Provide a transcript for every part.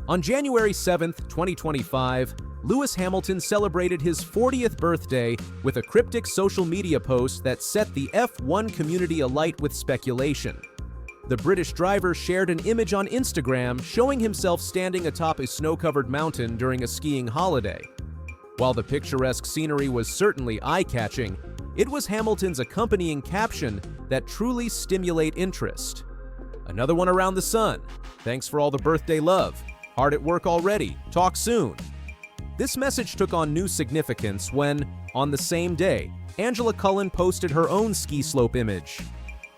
On January 7, 2025, Lewis Hamilton celebrated his 40th birthday with a cryptic social media post that set the F1 community alight with speculation. The British driver shared an image on Instagram showing himself standing atop a snow-covered mountain during a skiing holiday. While the picturesque scenery was certainly eye-catching, it was Hamilton's accompanying caption that truly stimulate interest. Another one around the sun. Thanks for all the birthday love. Hard at work already. Talk soon. This message took on new significance when, on the same day, Angela Cullen posted her own ski slope image.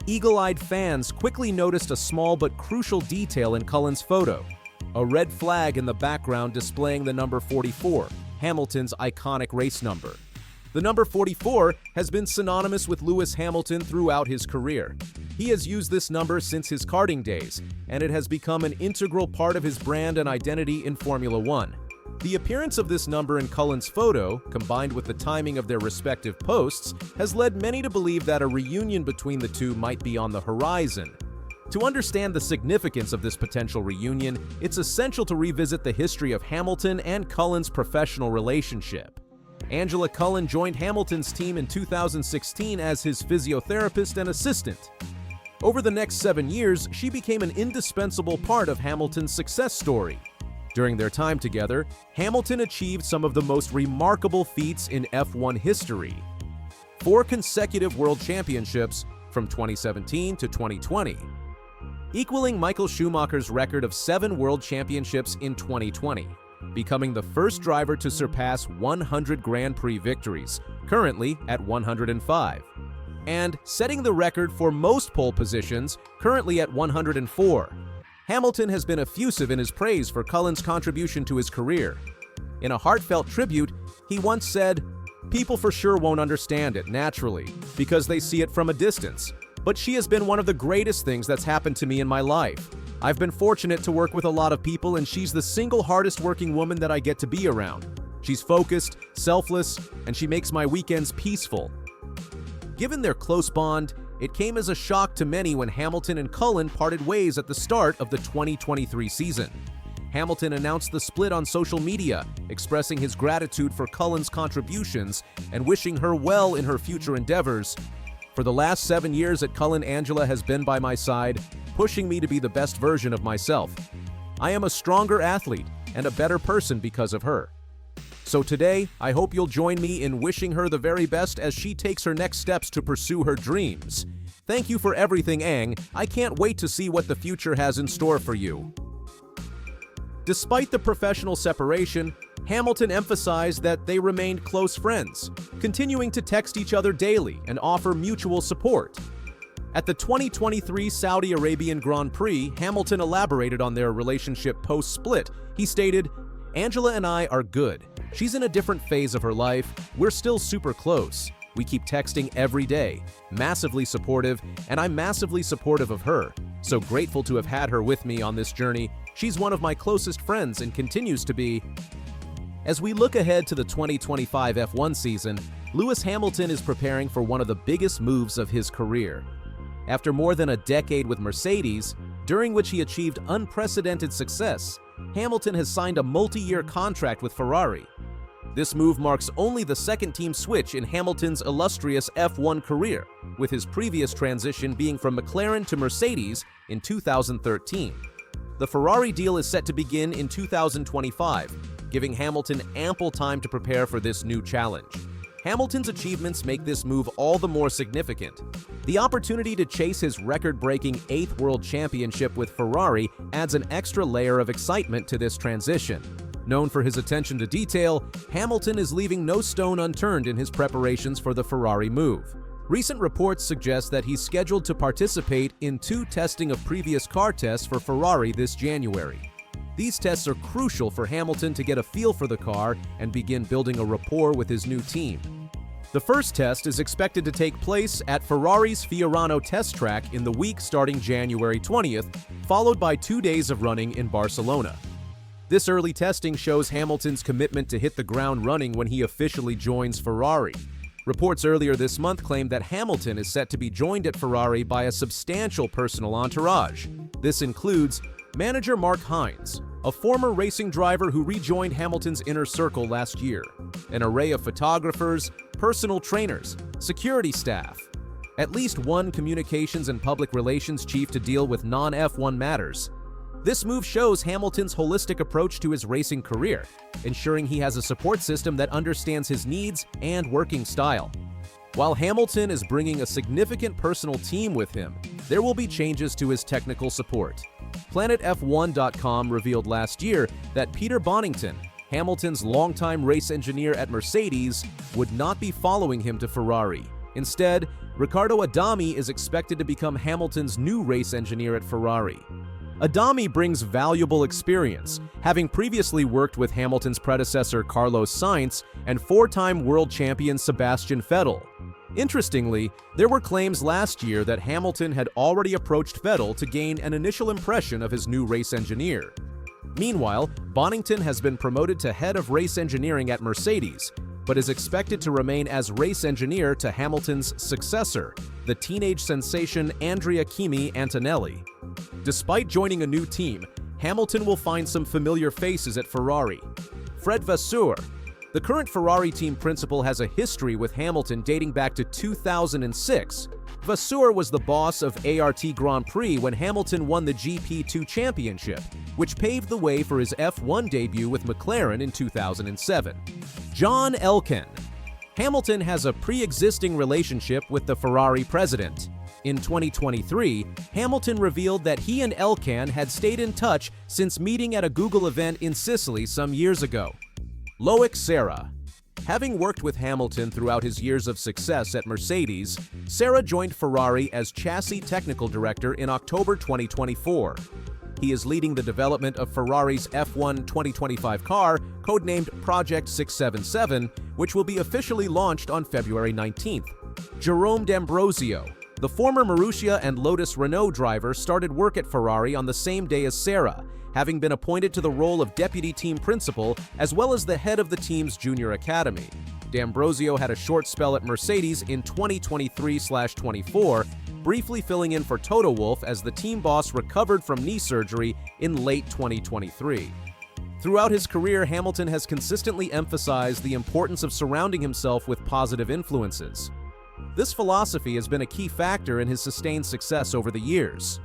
Eagle-eyed fans quickly noticed a small but crucial detail in Cullen's photo: a red flag in the background displaying the number 44, Hamilton's iconic race number. The number 44 has been synonymous with Lewis Hamilton throughout his career. He has used this number since his karting days, and it has become an integral part of his brand and identity in Formula One. The appearance of this number in Cullen's photo, combined with the timing of their respective posts, has led many to believe that a reunion between the two might be on the horizon. To understand the significance of this potential reunion, it's essential to revisit the history of Hamilton and Cullen's professional relationship. Angela Cullen joined Hamilton's team in 2016 as his physiotherapist and assistant. Over the next 7 years, she became an indispensable part of Hamilton's success story. During their time together, Hamilton achieved some of the most remarkable feats in F1 history: 4 consecutive world championships from 2017 to 2020, equaling Michael Schumacher's record of 7 world championships in 2020, becoming the first driver to surpass 100 Grand Prix victories, currently at 105, and setting the record for most pole positions, currently at 104. Hamilton has been effusive in his praise for Cullen's contribution to his career. In a heartfelt tribute, he once said, "People for sure won't understand it, naturally, because they see it from a distance. But she has been one of the greatest things that's happened to me in my life. I've been fortunate to work with a lot of people, and she's the single hardest working woman that I get to be around. She's focused, selfless, and she makes my weekends peaceful." Given their close bond, it came as a shock to many when Hamilton and Cullen parted ways at the start of the 2023 season. Hamilton announced the split on social media, expressing his gratitude for Cullen's contributions and wishing her well in her future endeavors. "For the last 7 years at Cullen, Angela has been by my side, pushing me to be the best version of myself. I am a stronger athlete and a better person because of her. So today, I hope you'll join me in wishing her the very best as she takes her next steps to pursue her dreams. Thank you for everything, Ang. I can't wait to see what the future has in store for you." Despite the professional separation, Hamilton emphasized that they remained close friends, continuing to text each other daily and offer mutual support. At the 2023 Saudi Arabian Grand Prix, Hamilton elaborated on their relationship post-split. He stated, "Angela and I are good. She's in a different phase of her life. We're still super close. We keep texting every day, massively supportive, and I'm massively supportive of her. So grateful to have had her with me on this journey. She's one of my closest friends and continues to be." As we look ahead to the 2025 F1 season, Lewis Hamilton is preparing for one of the biggest moves of his career. After more than a decade with Mercedes, during which he achieved unprecedented success, Hamilton has signed a multi-year contract with Ferrari. This move marks only the second team switch in Hamilton's illustrious F1 career, with his previous transition being from McLaren to Mercedes in 2013. The Ferrari deal is set to begin in 2025, giving Hamilton ample time to prepare for this new challenge. Hamilton's achievements make this move all the more significant. The opportunity to chase his record-breaking 8th World Championship with Ferrari adds an extra layer of excitement to this transition. Known for his attention to detail, Hamilton is leaving no stone unturned in his preparations for the Ferrari move. Recent reports suggest that he's scheduled to participate in 2 testing of previous car tests for Ferrari this January. These tests are crucial for Hamilton to get a feel for the car and begin building a rapport with his new team. The first test is expected to take place at Ferrari's Fiorano test track in the week starting January 20th, followed by 2 days of running in Barcelona. This early testing shows Hamilton's commitment to hit the ground running when he officially joins Ferrari. Reports earlier this month claimed that Hamilton is set to be joined at Ferrari by a substantial personal entourage. This includes manager Mark Hines, a former racing driver who rejoined Hamilton's inner circle last year. An array of photographers, personal trainers, security staff. At least one communications and public relations chief to deal with non-F1 matters. This move shows Hamilton's holistic approach to his racing career, ensuring he has a support system that understands his needs and working style. While Hamilton is bringing a significant personal team with him, there will be changes to his technical support. PlanetF1.com revealed last year that Peter Bonington, Hamilton's longtime race engineer at Mercedes, would not be following him to Ferrari. Instead, Riccardo Adami is expected to become Hamilton's new race engineer at Ferrari. Adami brings valuable experience, having previously worked with Hamilton's predecessor Carlos Sainz and four-time world champion Sebastian Vettel. Interestingly, there were claims last year that Hamilton had already approached Vettel to gain an initial impression of his new race engineer. Meanwhile, Bonington has been promoted to head of race engineering at Mercedes, but is expected to remain as race engineer to Hamilton's successor, the teenage sensation Andrea Kimi Antonelli. Despite joining a new team, Hamilton will find some familiar faces at Ferrari. Fred Vasseur. The current Ferrari team principal has a history with Hamilton dating back to 2006. Vasseur was the boss of ART Grand Prix when Hamilton won the GP2 championship, which paved the way for his F1 debut with McLaren in 2007. John Elkann. Hamilton has a pre-existing relationship with the Ferrari president. In 2023, Hamilton revealed that he and Elkann had stayed in touch since meeting at a Google event in Sicily some years ago. Loic Serra. Having worked with Hamilton throughout his years of success at Mercedes, Serra joined Ferrari as chassis technical director in October 2024. He is leading the development of Ferrari's F1 2025 car, codenamed Project 677, which will be officially launched on February 19th. Jerome D'Ambrosio. The former Marussia and Lotus Renault driver started work at Ferrari on the same day as Serra, having been appointed to the role of deputy team principal as well as the head of the team's junior academy. D'Ambrosio had a short spell at Mercedes in 2023/24, briefly filling in for Toto Wolff as the team boss recovered from knee surgery in late 2023. Throughout his career, Hamilton has consistently emphasized the importance of surrounding himself with positive influences. This philosophy has been a key factor in his sustained success over the years.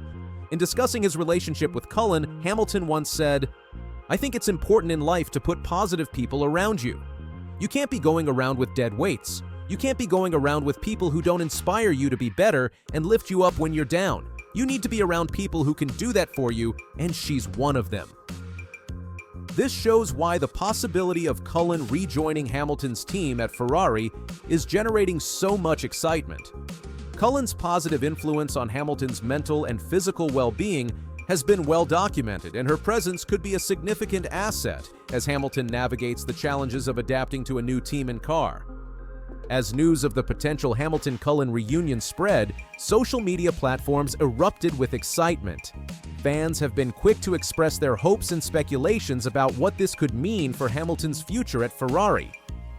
In discussing his relationship with Cullen, Hamilton once said, "I think it's important in life to put positive people around you. You can't be going around with dead weights. You can't be going around with people who don't inspire you to be better and lift you up when you're down. You need to be around people who can do that for you, and she's one of them." This shows why the possibility of Cullen rejoining Hamilton's team at Ferrari is generating so much excitement. Cullen's positive influence on Hamilton's mental and physical well-being has been well documented, and her presence could be a significant asset as Hamilton navigates the challenges of adapting to a new team and car. As news of the potential Hamilton-Cullen reunion spread, social media platforms erupted with excitement. Fans have been quick to express their hopes and speculations about what this could mean for Hamilton's future at Ferrari.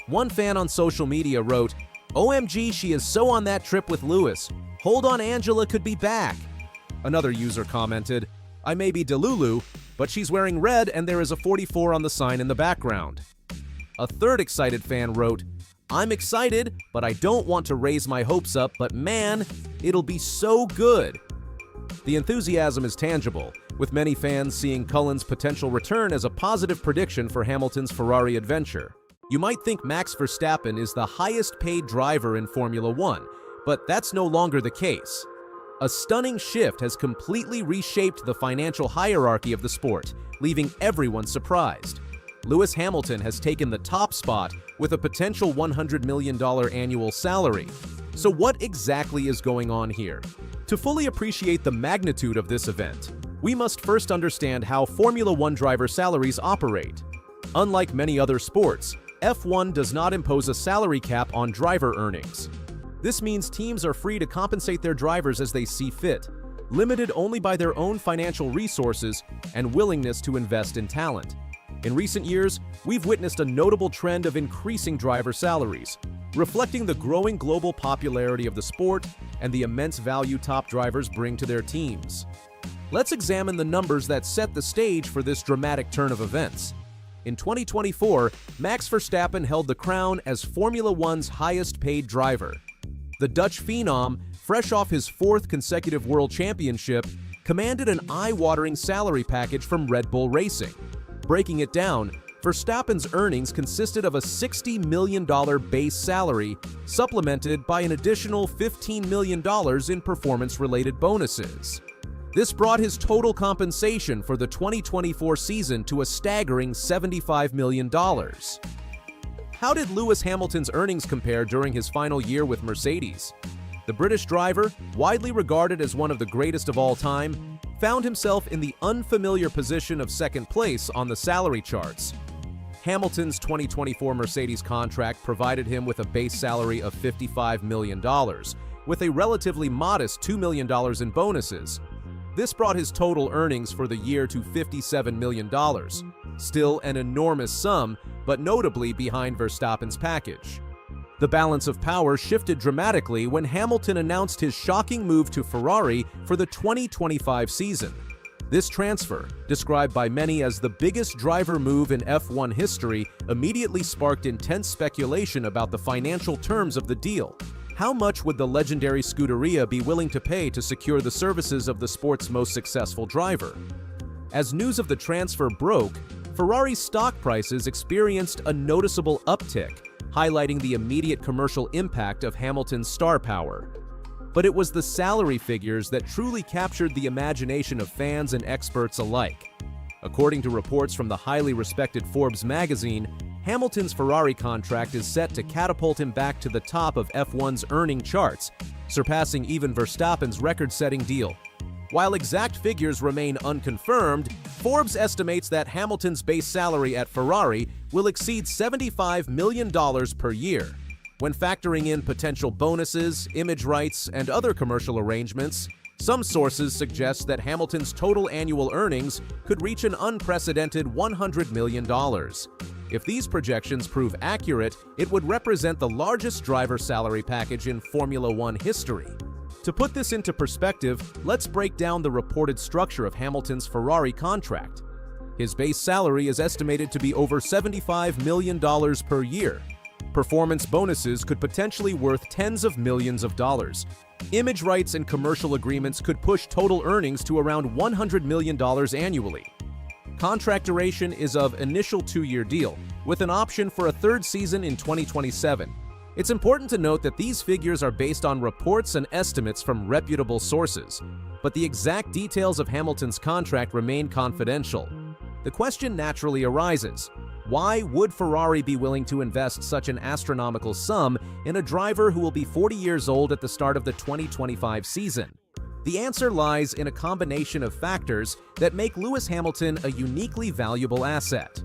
One fan on social media wrote, "OMG, she is so on that trip with Lewis. Hold on, Angela could be back." Another user commented, "I may be Delulu, but she's wearing red and there is a 44 on the sign in the background." A third excited fan wrote, "I'm excited, but I don't want to raise my hopes up, but man, it'll be so good." The enthusiasm is tangible, with many fans seeing Cullen's potential return as a positive prediction for Hamilton's Ferrari adventure. You might think Max Verstappen is the highest-paid driver in Formula One, but that's no longer the case. A stunning shift has completely reshaped the financial hierarchy of the sport, leaving everyone surprised. Lewis Hamilton has taken the top spot with a potential $100 million annual salary. So what exactly is going on here? To fully appreciate the magnitude of this event, we must first understand how Formula One driver salaries operate. Unlike many other sports, F1 does not impose a salary cap on driver earnings. This means teams are free to compensate their drivers as they see fit, limited only by their own financial resources and willingness to invest in talent. In recent years, we've witnessed a notable trend of increasing driver salaries, reflecting the growing global popularity of the sport and the immense value top drivers bring to their teams. Let's examine the numbers that set the stage for this dramatic turn of events. In 2024, Max Verstappen held the crown as Formula One's highest-paid driver. The Dutch phenom, fresh off his fourth consecutive world championship, commanded an eye-watering salary package from Red Bull Racing. Breaking it down, Verstappen's earnings consisted of a $60 million base salary, supplemented by an additional $15 million in performance-related bonuses. This brought his total compensation for the 2024 season to a staggering $75 million. How did Lewis Hamilton's earnings compare during his final year with Mercedes? The British driver, widely regarded as one of the greatest of all time, found himself in the unfamiliar position of second place on the salary charts. Hamilton's 2024 Mercedes contract provided him with a base salary of $55 million, with a relatively modest $2 million in bonuses. This brought his total earnings for the year to $57 million, still an enormous sum, but notably behind Verstappen's package. The balance of power shifted dramatically when Hamilton announced his shocking move to Ferrari for the 2025 season. This transfer, described by many as the biggest driver move in F1 history, immediately sparked intense speculation about the financial terms of the deal. How much would the legendary Scuderia be willing to pay to secure the services of the sport's most successful driver? As news of the transfer broke, Ferrari's stock prices experienced a noticeable uptick, highlighting the immediate commercial impact of Hamilton's star power. But it was the salary figures that truly captured the imagination of fans and experts alike. According to reports from the highly respected Forbes magazine, Hamilton's Ferrari contract is set to catapult him back to the top of F1's earning charts, surpassing even Verstappen's record-setting deal. While exact figures remain unconfirmed, Forbes estimates that Hamilton's base salary at Ferrari will exceed $75 million per year. When factoring in potential bonuses, image rights, and other commercial arrangements, some sources suggest that Hamilton's total annual earnings could reach an unprecedented $100 million. If these projections prove accurate, it would represent the largest driver salary package in Formula One history. To put this into perspective, let's break down the reported structure of Hamilton's Ferrari contract. His base salary is estimated to be over $75 million per year. Performance bonuses could potentially worth tens of millions of dollars. Image rights and commercial agreements could push total earnings to around $100 million annually. Contract duration is of initial 2-year deal, with an option for a third season in 2027. It's important to note that these figures are based on reports and estimates from reputable sources, but the exact details of Hamilton's contract remain confidential. The question naturally arises: why would Ferrari be willing to invest such an astronomical sum in a driver who will be 40 years old at the start of the 2025 season? The answer lies in a combination of factors that make Lewis Hamilton a uniquely valuable asset.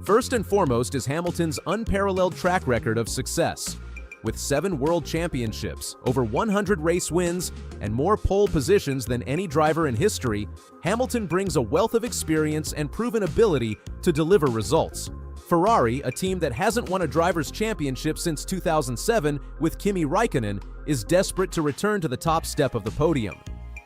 First and foremost is Hamilton's unparalleled track record of success. With 7 world championships, over 100 race wins, and more pole positions than any driver in history, Hamilton brings a wealth of experience and proven ability to deliver results. Ferrari, a team that hasn't won a driver's championship since 2007 with Kimi Raikkonen, is desperate to return to the top step of the podium.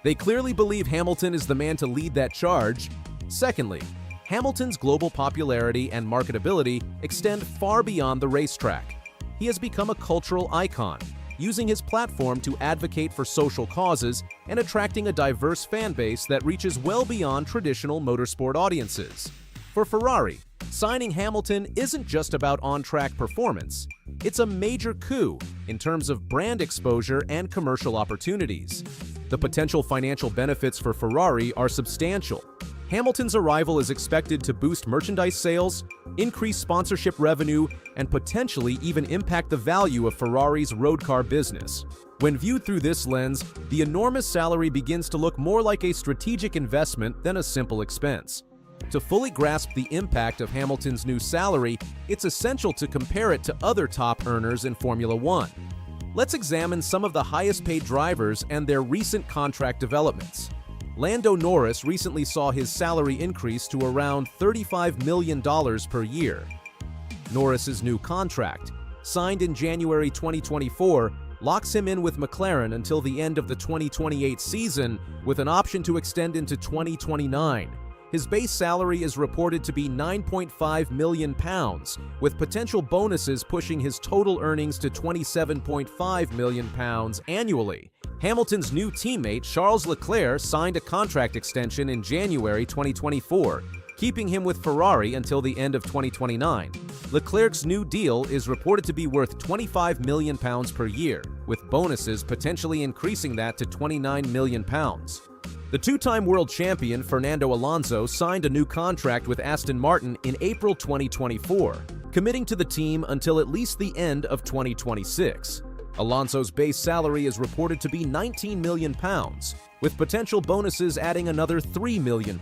They clearly believe Hamilton is the man to lead that charge. Secondly, Hamilton's global popularity and marketability extend far beyond the racetrack. He has become a cultural icon, using his platform to advocate for social causes and attracting a diverse fan base that reaches well beyond traditional motorsport audiences. For Ferrari, signing Hamilton isn't just about on-track performance. It's a major coup in terms of brand exposure and commercial opportunities. The potential financial benefits for Ferrari are substantial. Hamilton's arrival is expected to boost merchandise sales, increase sponsorship revenue, and potentially even impact the value of Ferrari's road car business. When viewed through this lens, the enormous salary begins to look more like a strategic investment than a simple expense. To fully grasp the impact of Hamilton's new salary, it's essential to compare it to other top earners in Formula One. Let's examine some of the highest-paid drivers and their recent contract developments. Lando Norris recently saw his salary increase to around $35 million per year. Norris's new contract, signed in January 2024, locks him in with McLaren until the end of the 2028 season, with an option to extend into 2029. His base salary is reported to be £9.5 million, with potential bonuses pushing his total earnings to £27.5 million annually. Hamilton's new teammate, Charles Leclerc, signed a contract extension in January 2024, keeping him with Ferrari until the end of 2029. Leclerc's new deal is reported to be worth £25 million per year, with bonuses potentially increasing that to £29 million. The two-time world champion Fernando Alonso signed a new contract with Aston Martin in April 2024, committing to the team until at least the end of 2026. Alonso's base salary is reported to be £19 million, with potential bonuses adding another £3 million.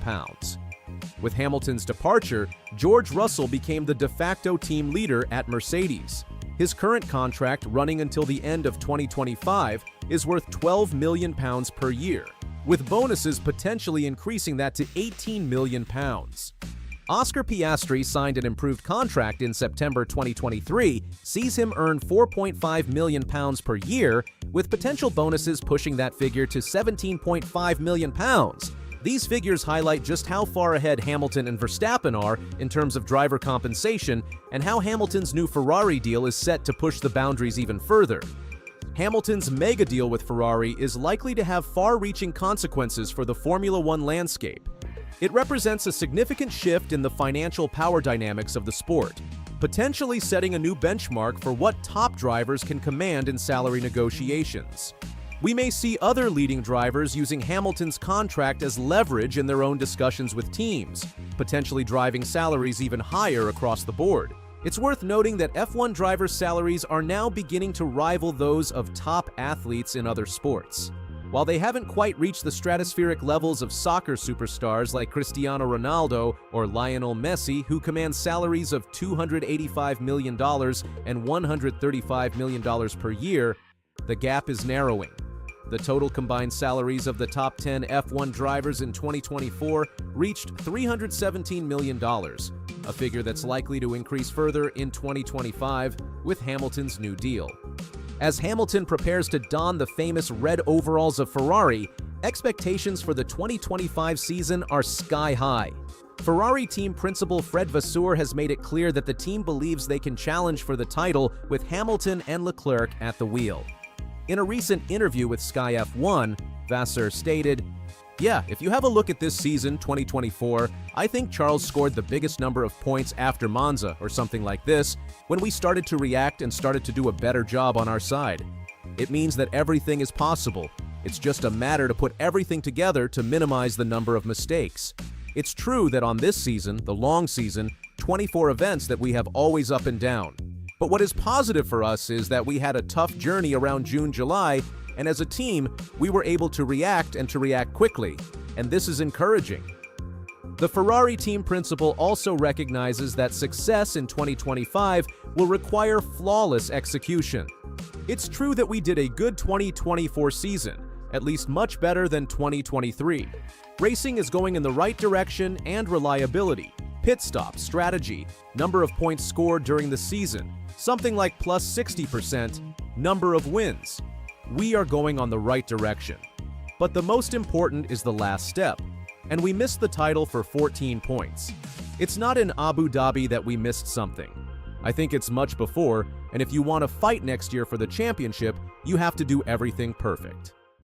With Hamilton's departure, George Russell became the de facto team leader at Mercedes. His current contract, running until the end of 2025, is worth £12 million per year, with bonuses potentially increasing that to £18 million. Oscar Piastri signed an improved contract in September 2023, sees him earn £4.5 million per year, with potential bonuses pushing that figure to £17.5 million. These figures highlight just how far ahead Hamilton and Verstappen are in terms of driver compensation, and how Hamilton's new Ferrari deal is set to push the boundaries even further. Hamilton's mega deal with Ferrari is likely to have far-reaching consequences for the Formula One landscape. It represents a significant shift in the financial power dynamics of the sport, potentially setting a new benchmark for what top drivers can command in salary negotiations. We may see other leading drivers using Hamilton's contract as leverage in their own discussions with teams, potentially driving salaries even higher across the board. It's worth noting that F1 drivers' salaries are now beginning to rival those of top athletes in other sports. While they haven't quite reached the stratospheric levels of soccer superstars like Cristiano Ronaldo or Lionel Messi, who command salaries of $285 million and $135 million per year, the gap is narrowing. The total combined salaries of the top 10 F1 drivers in 2024 reached $317 million, a figure that's likely to increase further in 2025 with Hamilton's new deal. As Hamilton prepares to don the famous red overalls of Ferrari, expectations for the 2025 season are sky high. Ferrari team principal Fred Vasseur has made it clear that the team believes they can challenge for the title with Hamilton and Leclerc at the wheel. In a recent interview with Sky F1, Vasseur stated, "Yeah, if you have a look at this season, 2024, I think Charles scored the biggest number of points after Monza or something like this when we started to react and started to do a better job on our side. It means that everything is possible. It's just a matter to put everything together to minimize the number of mistakes. It's true that on this season, the long season, 24 events that we have always up and down. But what is positive for us is that we had a tough journey around June, July, and as a team, we were able to react and to react quickly, and this is encouraging." The Ferrari team principal also recognizes that success in 2025 will require flawless execution. "It's true that we did a good 2024 season, at least much better than 2023. Racing is going in the right direction and reliability. Pit stop, strategy, number of points scored during the season, something like plus 60%, number of wins. We are going on the right direction. But the most important is the last step, and we missed the title for 14 points. It's not in Abu Dhabi that we missed something. I think it's much before, and if you want to fight next year for the championship, you have to do everything perfect."